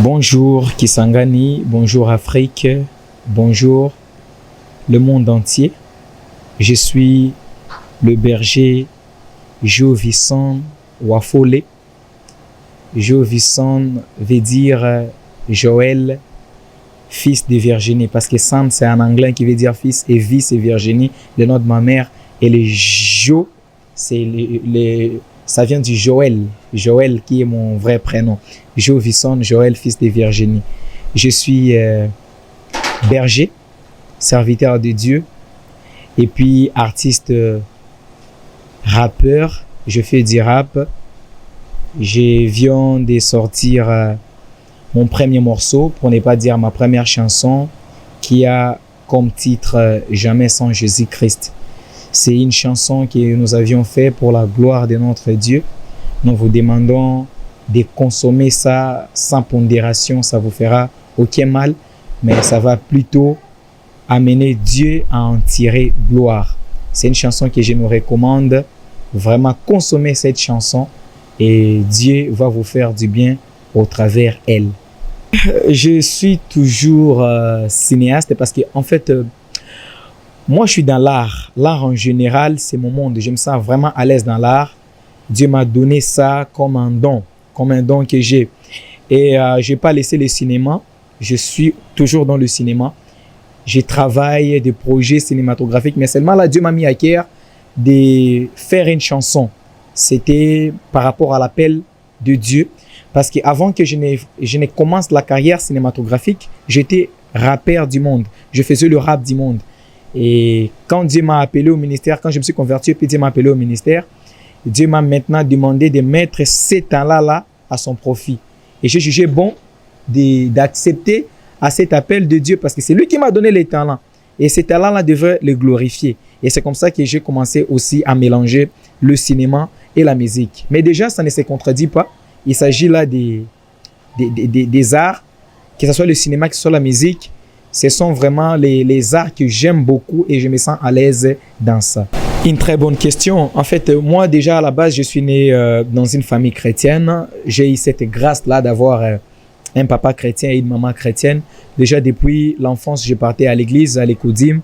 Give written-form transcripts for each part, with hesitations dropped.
Bonjour Kisangani, bonjour Afrique, bonjour le monde entier. Je suis le berger Jovisson Wafole. Jovisson veut dire Joël, fils de Virginie, parce que San c'est en anglais qui veut dire fils et vie c'est Virginie, le nom de ma mère. Et le Jo, c'est ça vient du Joël, Joël qui est mon vrai prénom. Jovisson, Joël, fils de Virginie. Je suis berger, serviteur de Dieu, et puis artiste rappeur. Je fais du rap. Je viens de sortir mon premier morceau, pour ne pas dire ma première chanson, qui a comme titre Jamais sans Jésus-Christ. C'est une chanson que nous avions faite pour la gloire de notre Dieu. Nous vous demandons de consommer ça sans pondération, ça vous fera aucun mal, mais ça va plutôt amener Dieu à en tirer gloire. C'est une chanson que je nous recommande. Vraiment, consommez cette chanson et Dieu va vous faire du bien au travers elle. Je suis toujours cinéaste parce que en fait, moi je suis dans l'art. L'art en général, c'est mon monde. Je me sens vraiment à l'aise dans l'art. Dieu m'a donné ça comme un don que j'ai. Et je n'ai pas laissé le cinéma. Je suis toujours dans le cinéma. Je travaille des projets cinématographiques, mais seulement là, Dieu m'a mis à cœur de faire une chanson. C'était par rapport à l'appel de Dieu. Parce qu'avant que je ne commence la carrière cinématographique, j'étais rappeur du monde. Je faisais le rap du monde. Et quand Dieu m'a appelé au ministère, quand je me suis converti, puis Dieu m'a appelé au ministère, Dieu m'a maintenant demandé de mettre ces talents-là à son profit. Et j'ai jugé bon d'accepter à cet appel de Dieu parce que c'est lui qui m'a donné les talents. Et ces talents-là devraient le glorifier. Et c'est comme ça que j'ai commencé aussi à mélanger le cinéma et la musique. Mais déjà, ça ne se contredit pas. Il s'agit là des arts, que ce soit le cinéma, que ce soit la musique. Ce sont vraiment les arts que j'aime beaucoup et je me sens à l'aise dans ça. Une très bonne question. En fait, moi déjà à la base, je suis né dans une famille chrétienne. J'ai eu cette grâce-là d'avoir un papa chrétien et une maman chrétienne. Déjà depuis l'enfance, je partais à l'église, à l'écoudim.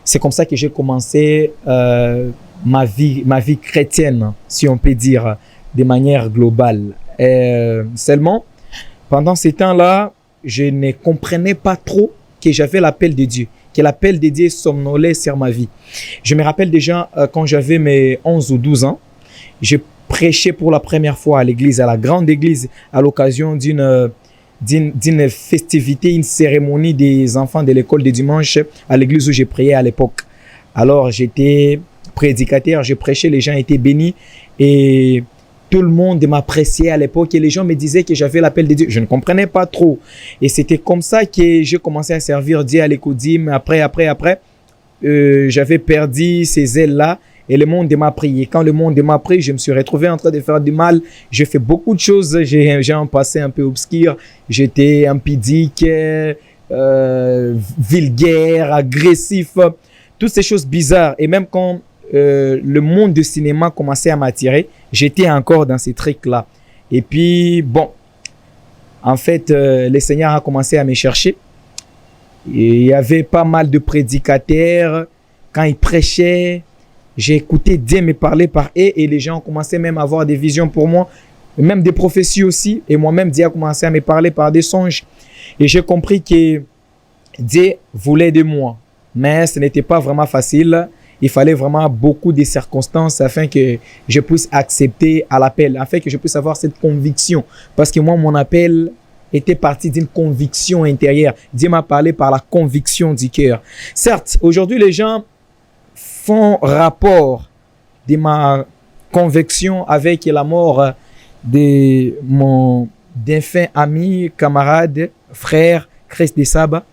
C'est comme ça que j'ai commencé ma vie chrétienne, si on peut dire, de manière globale. Seulement, pendant ces temps-là, je ne comprenais pas trop que j'avais l'appel de Dieu, que l'appel de Dieu somnolait sur ma vie. Je me rappelle déjà quand j'avais mes 11 ou 12 ans, je prêchais pour la première fois à l'église, à la grande église, à l'occasion d'une festivité, une cérémonie des enfants de l'école de dimanche à l'église où j'ai prié à l'époque. Alors j'étais prédicateur, je prêchais, les gens étaient bénis et tout le monde m'appréciait à l'époque et les gens me disaient que j'avais l'appel de Dieu. Je ne comprenais pas trop. Et c'était comme ça que j'ai commencé à servir Dieu à l'écoudim. Après, j'avais perdu ces ailes-là et le monde m'a pris. Et quand le monde m'a pris, je me suis retrouvé en train de faire du mal. J'ai fait beaucoup de choses. J'ai un passé un peu obscur. J'étais impudique, vulgaire, agressif. Toutes ces choses bizarres. Et même quand le monde du cinéma commençait à m'attirer, j'étais encore dans ces trucs-là. Et puis, bon, en fait, le Seigneur a commencé à me chercher. Et il y avait pas mal de prédicateurs. Quand ils prêchaient, j'ai écouté Dieu me parler par eux et les gens ont commencé même à avoir des visions pour moi, même des prophéties aussi. Et moi-même, Dieu a commencé à me parler par des songes. Et j'ai compris que Dieu voulait de moi. Mais ce n'était pas vraiment facile. Il fallait vraiment beaucoup de circonstances afin que je puisse accepter à l'appel, afin que je puisse avoir cette conviction. Parce que moi, mon appel était parti d'une conviction intérieure. Dieu m'a parlé par la conviction du cœur. Certes, aujourd'hui, les gens font rapport de ma conviction avec la mort de mon défunt ami, camarade, frère, Christ de Saba.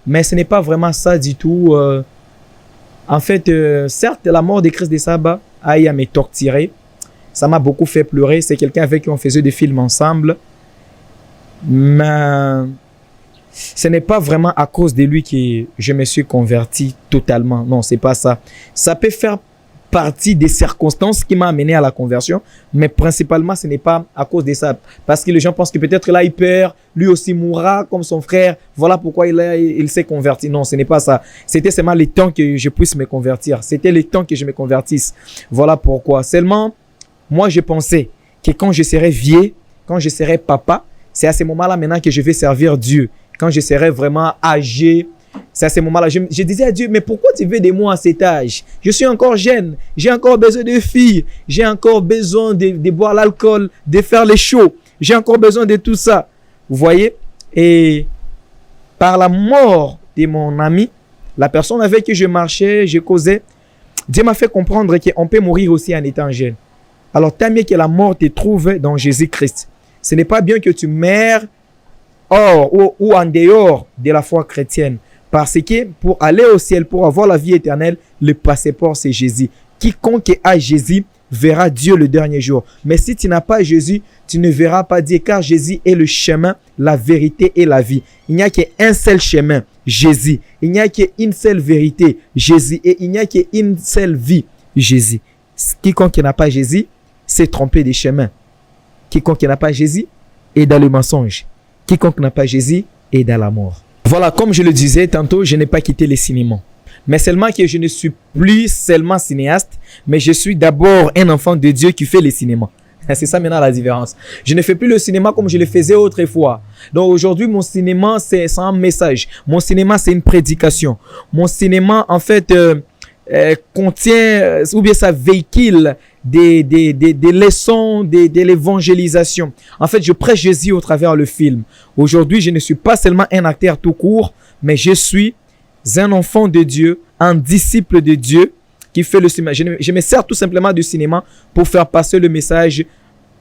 Mais ce n'est pas vraiment ça du tout. En fait, certes, la mort de Christ de Saba a eu à me torturer. Ça m'a beaucoup fait pleurer. C'est quelqu'un avec qui on faisait des films ensemble. Mais ce n'est pas vraiment à cause de lui que je me suis converti totalement. Non, c'est pas ça. Ça peut faire partie des circonstances qui m'a amené à la conversion, mais principalement, ce n'est pas à cause de ça. Parce que les gens pensent que peut-être là, il perd, lui aussi mourra comme son frère, voilà pourquoi il s'est converti. Non, ce n'est pas ça. C'était seulement le temps que je puisse me convertir. C'était le temps que je me convertisse. Voilà pourquoi. Seulement, moi, je pensais que quand je serai vieux, quand je serai papa, c'est à ce moment-là maintenant que je vais servir Dieu. Quand je serai vraiment âgé, c'est à ce moment-là. Je disais à Dieu, mais pourquoi tu veux de moi à cet âge? Je suis encore jeune, j'ai encore besoin de filles, j'ai encore besoin de boire l'alcool, de faire les shows, j'ai encore besoin de tout ça. Vous voyez? Et par la mort de mon ami, la personne avec qui je marchais, je causais, Dieu m'a fait comprendre qu'on peut mourir aussi en étant jeune. Alors, tant mieux que la mort te trouve dans Jésus-Christ. Ce n'est pas bien que tu meurs hors ou en dehors de la foi chrétienne. Parce que pour aller au ciel, pour avoir la vie éternelle, le passeport, c'est Jésus. Quiconque a Jésus verra Dieu le dernier jour. Mais si tu n'as pas Jésus, tu ne verras pas Dieu, car Jésus est le chemin, la vérité et la vie. Il n'y a qu'un seul chemin, Jésus. Il n'y a qu'une seule vérité, Jésus. Et il n'y a qu'une seule vie, Jésus. Quiconque n'a pas Jésus s'est trompé des chemins. Quiconque n'a pas Jésus est dans le mensonge. Quiconque n'a pas Jésus est dans la mort. Voilà, comme je le disais tantôt, je n'ai pas quitté le cinéma. Mais seulement que je ne suis plus seulement cinéaste, mais je suis d'abord un enfant de Dieu qui fait le cinéma. C'est ça maintenant la différence. Je ne fais plus le cinéma comme je le faisais autrefois. Donc aujourd'hui, mon cinéma, c'est un message. Mon cinéma, c'est une prédication. Mon cinéma, en fait, contient, ou bien ça véhicule des leçons de l'évangélisation. En fait, je prêche Jésus au travers le film. Aujourd'hui, je ne suis pas seulement un acteur tout court, mais je suis un enfant de Dieu, un disciple de Dieu qui fait le cinéma. Je me sers tout simplement du cinéma pour faire passer le message,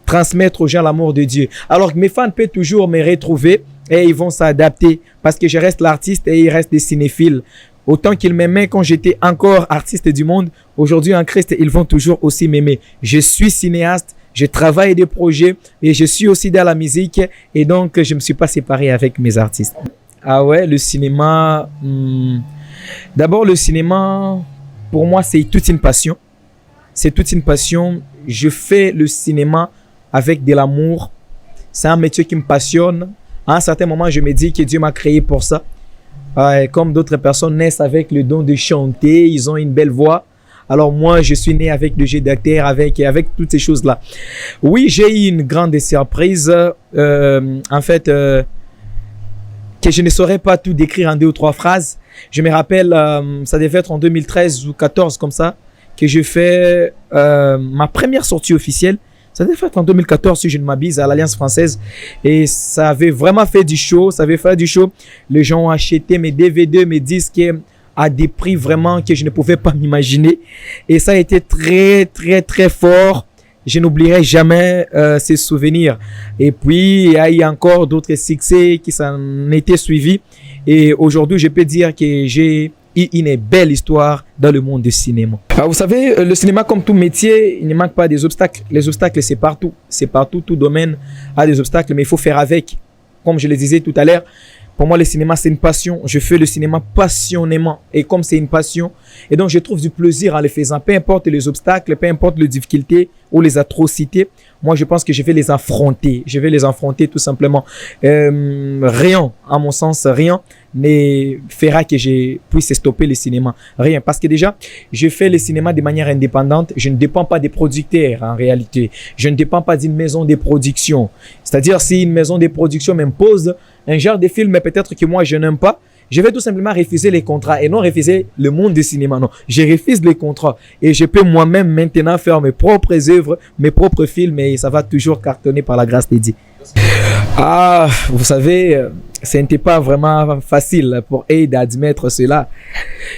transmettre aux gens l'amour de Dieu. Alors que mes fans peuvent toujours me retrouver et ils vont s'adapter parce que je reste l'artiste et ils restent des cinéphiles. Autant qu'ils m'aimaient quand j'étais encore artiste du monde, aujourd'hui en Christ, ils vont toujours aussi m'aimer. Je suis cinéaste, je travaille des projets et je suis aussi dans la musique et donc je ne me suis pas séparé avec mes artistes. Ah ouais, le cinéma... D'abord, le cinéma, pour moi, c'est toute une passion. C'est toute une passion. Je fais le cinéma avec de l'amour. C'est un métier qui me passionne. À un certain moment, je me dis que Dieu m'a créé pour ça. Comme d'autres personnes naissent avec le don de chanter, ils ont une belle voix. Alors moi, je suis né avec le jeu d'acteur, avec toutes ces choses-là. Oui, j'ai eu une grande surprise. En fait, que je ne saurais pas tout décrire en 2 ou 3 phrases. Je me rappelle, ça devait être en 2013 ou 2014 comme ça, que je fais ma première sortie officielle. Ça devait être en 2014 si je ne m'abuse à l'Alliance française. Et ça avait vraiment fait du show. Ça avait fait du show. Les gens ont acheté mes DVD, mes disques à des prix vraiment que je ne pouvais pas m'imaginer. Et ça a été très, très, très fort. Je n'oublierai jamais ces souvenirs. Et puis, il y a eu encore d'autres succès qui s'en étaient suivis. Et aujourd'hui, je peux dire que j'ai une belle histoire dans le monde du cinéma. Alors, vous savez, le cinéma, comme tout métier, il ne manque pas des obstacles. Les obstacles, c'est partout. C'est partout. Tout domaine a des obstacles, mais il faut faire avec. Comme je le disais tout à l'heure, pour moi, le cinéma, c'est une passion. Je fais le cinéma passionnément. Et comme c'est une passion, et donc je trouve du plaisir en le faisant. Peu importe les obstacles, peu importe les difficultés ou les atrocités, moi, je pense que je vais les affronter. Je vais les affronter tout simplement. Rien, à mon sens, rien ne fera que je puisse stopper le cinéma. Rien. Parce que déjà, je fais le cinéma de manière indépendante. Je ne dépends pas des producteurs en réalité. Je ne dépends pas d'une maison de production. C'est-à-dire, si une maison de production m'impose un genre de film, mais peut-être que moi, je n'aime pas, je vais tout simplement refuser les contrats et non refuser le monde du cinéma. Non, je refuse les contrats et je peux moi-même maintenant faire mes propres œuvres, mes propres films et ça va toujours cartonner par la grâce de Dieu. Ah, vous savez, ce n'était pas vraiment facile pour Aide d'admettre cela.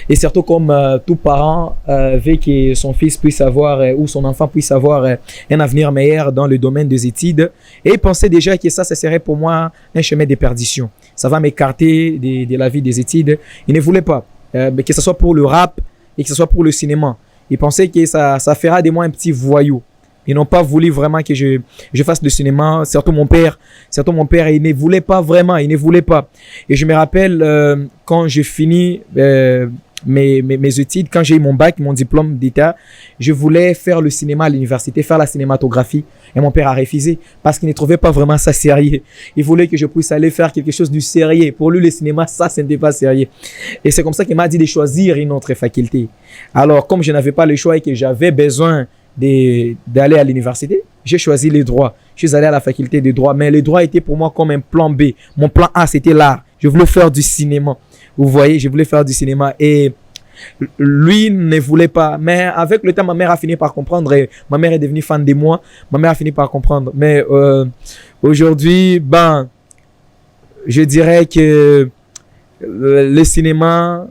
Et surtout comme tout parent veut que son fils puisse avoir ou son enfant puisse avoir un avenir meilleur dans le domaine des études. Et il pensait déjà que ça serait pour moi un chemin de perdition. Ça va m'écarter de la vie des études. Il ne voulait pas que ce soit pour le rap et que ce soit pour le cinéma. Il pensait que ça fera de moi un petit voyou. Ils n'ont pas voulu vraiment que je fasse le cinéma. Surtout mon père, il ne voulait pas vraiment, il ne voulait pas. Et je me rappelle quand je finis mes études, quand j'ai eu mon bac, mon diplôme d'État, je voulais faire le cinéma à l'université, faire la cinématographie. Et mon père a refusé parce qu'il ne trouvait pas vraiment ça sérieux. Il voulait que je puisse aller faire quelque chose de sérieux. Pour lui, le cinéma, ça, ce n'était pas sérieux. Et c'est comme ça qu'il m'a dit de choisir une autre faculté. Alors, comme je n'avais pas le choix et que j'avais besoin d'aller à l'université, j'ai choisi les droits. Je suis allé à la faculté de droit, mais les droits étaient pour moi comme un plan B. Mon plan A, c'était l'art. Je voulais faire du cinéma. Vous voyez, je voulais faire du cinéma et lui ne voulait pas. Mais avec le temps, ma mère a fini par comprendre et ma mère est devenue fan de moi. Ma mère a fini par comprendre. Mais aujourd'hui, je dirais que le cinéma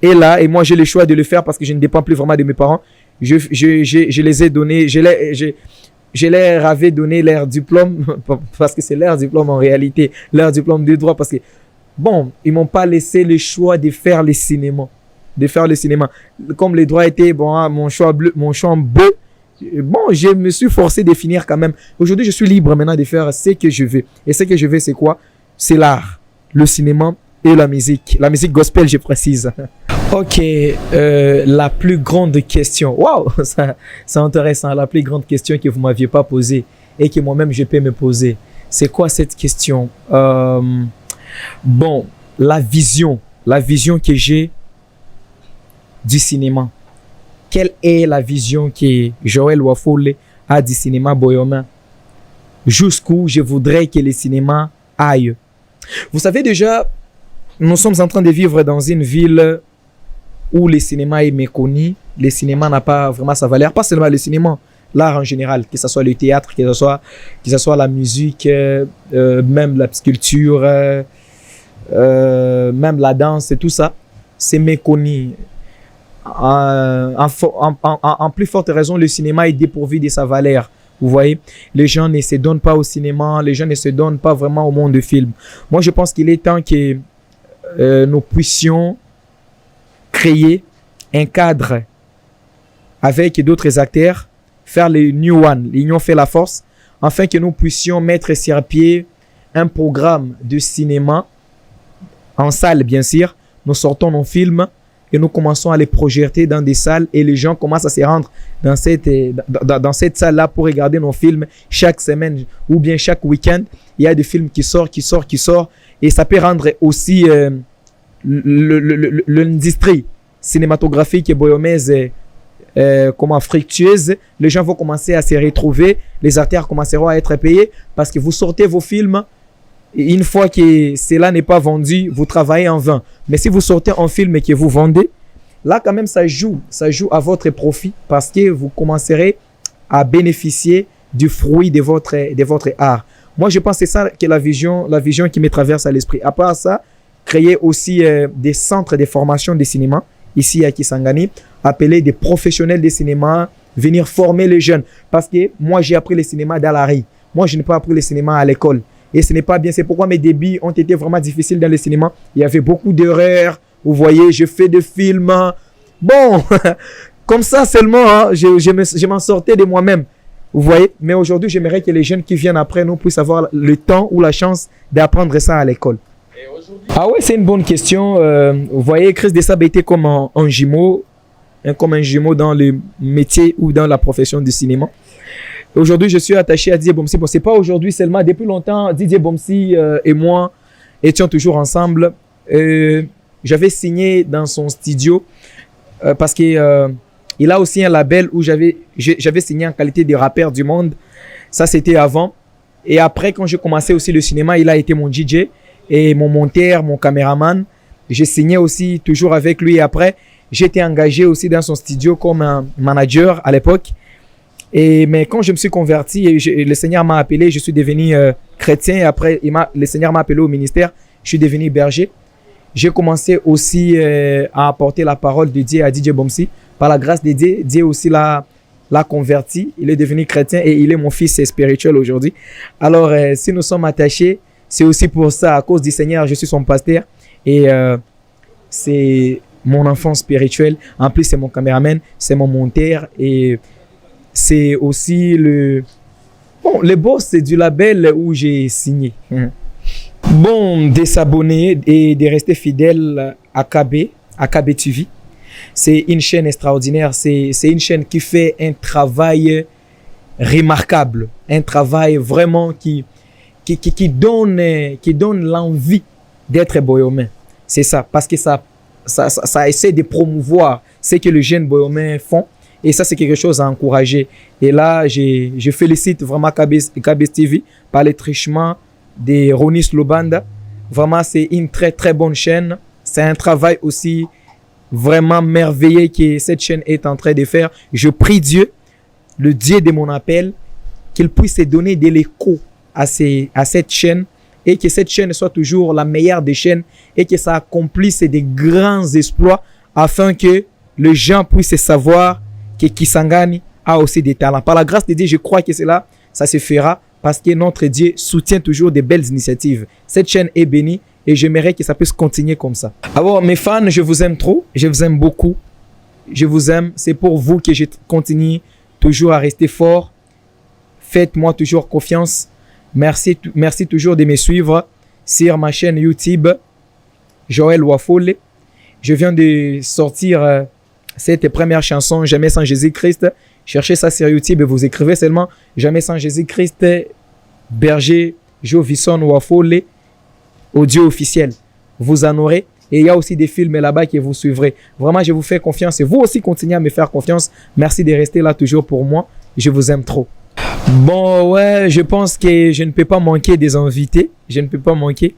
est là et moi j'ai le choix de le faire parce que je ne dépends plus vraiment de mes parents. Je les ai donnés, je leur avais donné leur diplôme parce que c'est leur diplôme en réalité, leur diplôme de droit parce que bon, ils m'ont pas laissé le choix de faire le cinéma, Comme les droits étaient bon, mon choix bleu, bon, je me suis forcé de finir quand même. Aujourd'hui, je suis libre maintenant de faire ce que je veux. Et ce que je veux, c'est quoi? C'est l'art, le cinéma et la musique. La musique gospel, je précise. Ok, la plus grande question. Waouh, c'est intéressant. La plus grande question que vous ne m'aviez pas posée et que moi-même je peux me poser. C'est quoi cette question? Bon, la vision que j'ai du cinéma. Quelle est la vision que Joël Wafole a du cinéma boyoma? Jusqu'où je voudrais que le cinéma aille. Vous savez déjà, nous sommes en train de vivre dans une ville où le cinéma est méconnu. Le cinéma n'a pas vraiment sa valeur. Pas seulement le cinéma, l'art en général, que ce soit le théâtre, que ce soit la musique, même la sculpture, même la danse et tout ça, c'est méconnu. En plus forte raison, le cinéma est dépourvu de sa valeur. Vous voyez, les gens ne se donnent pas au cinéma, les gens ne se donnent pas vraiment au monde de film. Moi, je pense qu'il est temps que nous puissions créer un cadre avec d'autres acteurs, faire les New One, l'union fait la force, afin que nous puissions mettre sur pied un programme de cinéma en salle, bien sûr. Nous sortons nos films et nous commençons à les projeter dans des salles et les gens commencent à se rendre dans cette salle-là pour regarder nos films chaque semaine ou bien chaque week-end. Il y a des films qui sortent et ça peut rendre aussi l'industrie cinématographique et boyomaise fructueuse. Les gens vont commencer à se retrouver, les acteurs commenceront à être payés parce que vous sortez vos films. Une fois que cela n'est pas vendu, vous travaillez en vain. Mais si vous sortez un film et que vous vendez, là quand même ça joue à votre profit parce que vous commencerez à bénéficier du fruit de votre art. Moi je pense que c'est ça que la vision qui me traverse à l'esprit. À part ça, créer aussi des centres de formation de cinéma ici à Kisangani, appeler des professionnels de cinéma, venir former les jeunes. Parce que moi j'ai appris le cinéma dans la rue. Moi je n'ai pas appris le cinéma à l'école. Et ce n'est pas bien. C'est pourquoi mes débuts ont été vraiment difficiles dans le cinéma. Il y avait beaucoup d'erreurs. Vous voyez, je fais des films. Bon, comme ça seulement, hein, je m'en sortais de moi-même. Vous voyez. Mais aujourd'hui, j'aimerais que les jeunes qui viennent après nous puissent avoir le temps ou la chance d'apprendre ça à l'école. Ah ouais, c'est une bonne question. Vous voyez, Chris Dessab était comme un jumeau. Comme un jumeau dans le métier ou dans la profession du cinéma. Aujourd'hui, je suis attaché à Didier Bomsi. Bon, c'est pas aujourd'hui seulement. Depuis longtemps, Didier Bomsi et moi étions toujours ensemble. J'avais signé dans son studio parce que il a aussi un label où j'avais signé en qualité de rappeur du monde. Ça, c'était avant. Et après, quand j'ai commencé aussi le cinéma, il a été mon DJ et mon monteur, mon caméraman. J'ai signé aussi toujours avec lui. Et après, j'étais engagé aussi dans son studio comme un manager à l'époque. Mais quand je me suis converti, le Seigneur m'a appelé, je suis devenu chrétien. Et après, le Seigneur m'a appelé au ministère, je suis devenu berger. J'ai commencé aussi à apporter la parole de Dieu à DJ Bomsi. Par la grâce de Dieu, Dieu aussi l'a converti. Il est devenu chrétien et il est mon fils spirituel aujourd'hui. Alors, si nous sommes attachés, c'est aussi pour ça, à cause du Seigneur, je suis son pasteur. Et c'est mon enfant spirituel. En plus, c'est mon caméraman, c'est mon monteur et c'est aussi le boss du label où j'ai signé. Bon, de s'abonner et de rester fidèle à KB TV. C'est une chaîne extraordinaire. C'est une chaîne qui fait un travail remarquable. Un travail vraiment qui donne l'envie d'être boyomain. C'est ça. Parce que ça essaie de promouvoir ce que les jeunes boyomains font. Et ça, c'est quelque chose à encourager. Et là, je félicite vraiment KBS TV par le trichement de Ronis Lobanda. Vraiment, c'est une très, très bonne chaîne. C'est un travail aussi vraiment merveilleux que cette chaîne est en train de faire. Je prie Dieu, le Dieu de mon appel, qu'il puisse donner de l'écho à cette chaîne et que cette chaîne soit toujours la meilleure des chaînes et que ça accomplisse des grands exploits afin que les gens puissent savoir que Kisangani a aussi des talents. Par la grâce de Dieu, je crois que cela, ça se fera parce que notre Dieu soutient toujours des belles initiatives. Cette chaîne est bénie et j'aimerais que ça puisse continuer comme ça. Alors, mes fans, je vous aime trop. Je vous aime beaucoup. Je vous aime. C'est pour vous que je continue toujours à rester fort. Faites-moi toujours confiance. Merci toujours de me suivre sur ma chaîne YouTube, Joël Wafole. Je viens de sortir cette première chanson, Jamais sans Jésus-Christ. Cherchez ça sur YouTube et vous écrivez seulement Jamais sans Jésus-Christ, Berger, Jovison Wafole, audio officiel. Vous en aurez. Et il y a aussi des films là-bas que vous suivrez. Vraiment, je vous fais confiance et vous aussi continuez à me faire confiance. Merci de rester là toujours pour moi. Je vous aime trop. Bon, ouais, je pense que je ne peux pas manquer des invités. Je ne peux pas manquer.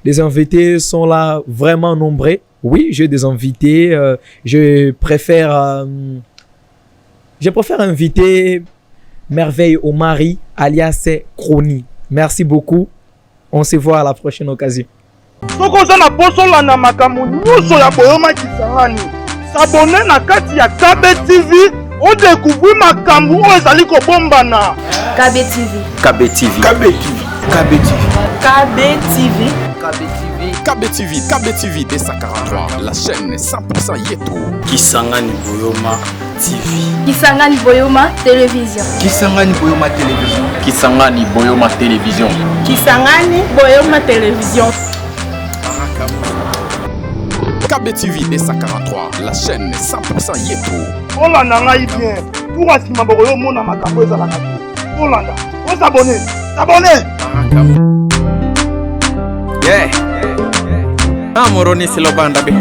Les invités sont là vraiment nombreux. Oui, j'ai des invités. Je préfère inviter Merveille Omari, alias Kroni. Merci beaucoup. On se voit à la prochaine occasion. S'abonner na kati ya KB TV. On découvre ma kambu ezali ko bombana. KB TV. KB TV. KB TV. KB TV. KB TV. KB TV. KB TV. KB TV D143. La chaîne 100% Yeto. Kisangani Boyoma TV. Kisangani Boyoma Télévision. Kisangani Boyoma Télévision. Kisangani Boyoma Télévision. Kisangani Boyoma Télévision. KB TV D143. La chaîne 100% Yeto. Olanda ngai bien. Pour asima boyo mona makambo ezala kati. Olanda. On s'abonner. S'abonner. Yeah. Amoroni Lobanda.